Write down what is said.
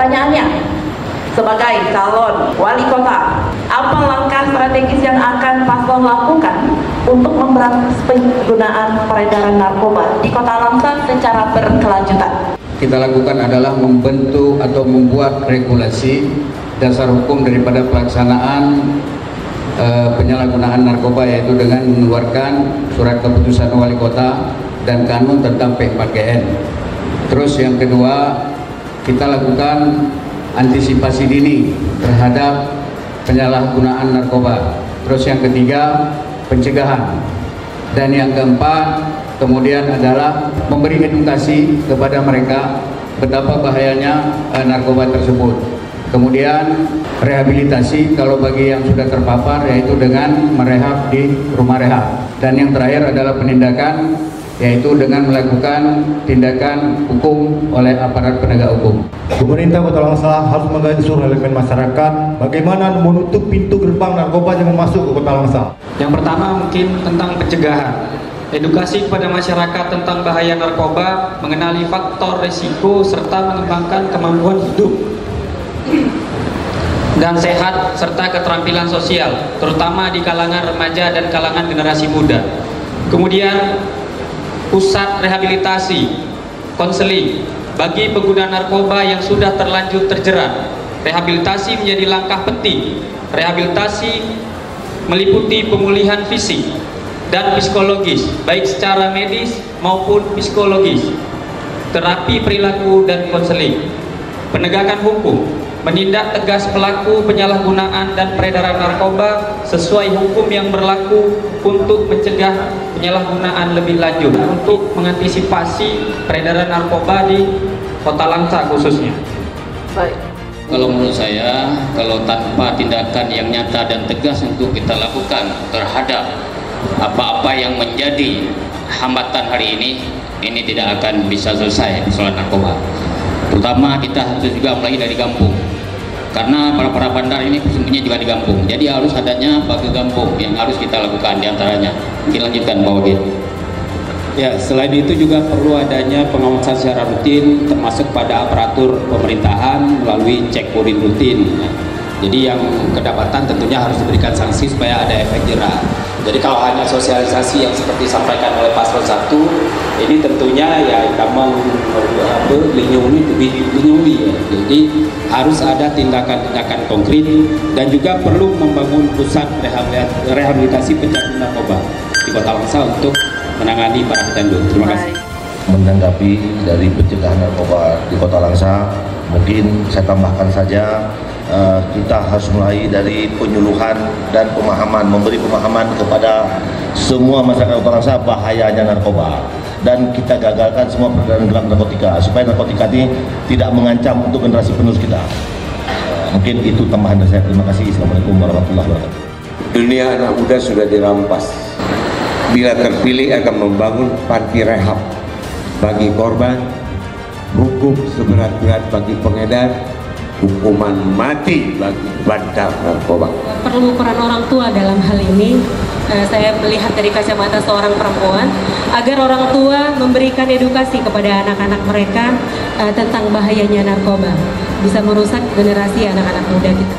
Pertanyaannya, sebagai calon wali kota, apa langkah strategis yang akan paslon lakukan untuk memberantas penggunaan peredaran narkoba di Kota Langsa secara berkelanjutan? Kita lakukan adalah membentuk atau membuat regulasi dasar hukum daripada pelaksanaan penyalahgunaan narkoba, yaitu dengan mengeluarkan surat keputusan wali kota dan kanun tentang P4GN. Terus yang kedua, kita lakukan antisipasi dini terhadap penyalahgunaan narkoba. Terus yang ketiga, pencegahan. Dan yang keempat, kemudian adalah memberi edukasi kepada mereka betapa bahayanya narkoba tersebut. Kemudian rehabilitasi kalau bagi yang sudah terpapar, yaitu dengan merehab di rumah rehab. Dan yang terakhir adalah penindakan, yaitu dengan melakukan tindakan hukum oleh aparat penegak hukum. Pemerintah Kota Langsa harus menggaji seluruh elemen masyarakat bagaimana menutup pintu gerbang narkoba yang masuk ke Kota Langsa. Yang pertama mungkin tentang pencegahan. Edukasi kepada masyarakat tentang bahaya narkoba, mengenali faktor risiko, serta mengembangkan kemampuan hidup dan sehat serta keterampilan sosial, terutama di kalangan remaja dan kalangan generasi muda. Kemudian pusat rehabilitasi, konseling bagi pengguna narkoba yang sudah terlanjur terjerat. Rehabilitasi menjadi langkah penting. Rehabilitasi meliputi pemulihan fisik dan psikologis, baik secara medis maupun psikologis, terapi perilaku dan konseling. Penegakan hukum, menindak tegas pelaku penyalahgunaan dan peredaran narkoba sesuai hukum yang berlaku untuk mencegah penyalahgunaan lebih lanjut, untuk mengantisipasi peredaran narkoba di Kota Langsa khususnya. Baik. Kalau menurut saya, kalau tanpa tindakan yang nyata dan tegas untuk kita lakukan terhadap apa-apa yang menjadi hambatan hari ini tidak akan bisa selesai persoalan narkoba. Terutama kita harus juga mulai dari kampung, karena para bandar ini sesungguhnya juga di kampung. Jadi harus adanya bagi kampung yang harus kita lakukan diantaranya. Mungkin lanjutkan Pak Wagid. Ya, selain itu juga perlu adanya pengawasan secara rutin, termasuk pada aparatur pemerintahan melalui cek urin rutin. Jadi yang kedapatan tentunya harus diberikan sanksi supaya ada efek jerah. Jadi kalau hanya sosialisasi yang seperti disampaikan oleh Paslon 1, ini tentunya ya memang lindungi ya. Jadi harus ada tindakan-tindakan konkret dan juga perlu membangun pusat rehabilitasi pecandu narkoba di Kota Langsa untuk menangani para pecandu. Terima kasih. Menanggapi dari pencegahan narkoba di Kota Langsa, mungkin saya tambahkan saja, kita harus mulai dari penyuluhan dan pemahaman, memberi pemahaman kepada semua masyarakat Kota Langsa bahayanya narkoba, dan kita gagalkan semua peredaran gelap narkotika supaya narkotika ini tidak mengancam untuk generasi penerus kita. Mungkin itu tambahan dari saya. Terima kasih. Assalamualaikum warahmatullahi wabarakatuh. Dunia anak muda sudah dirampas. Bila terpilih akan membangun panti rehab bagi korban, hukum seberat-berat bagi pengedar, hukuman mati bagi bandar narkoba. Perlu peran orang tua dalam hal ini. Saya melihat dari kacamata seorang perempuan, agar orang tua memberikan edukasi kepada anak-anak mereka tentang bahayanya narkoba, bisa merusak generasi anak-anak muda kita.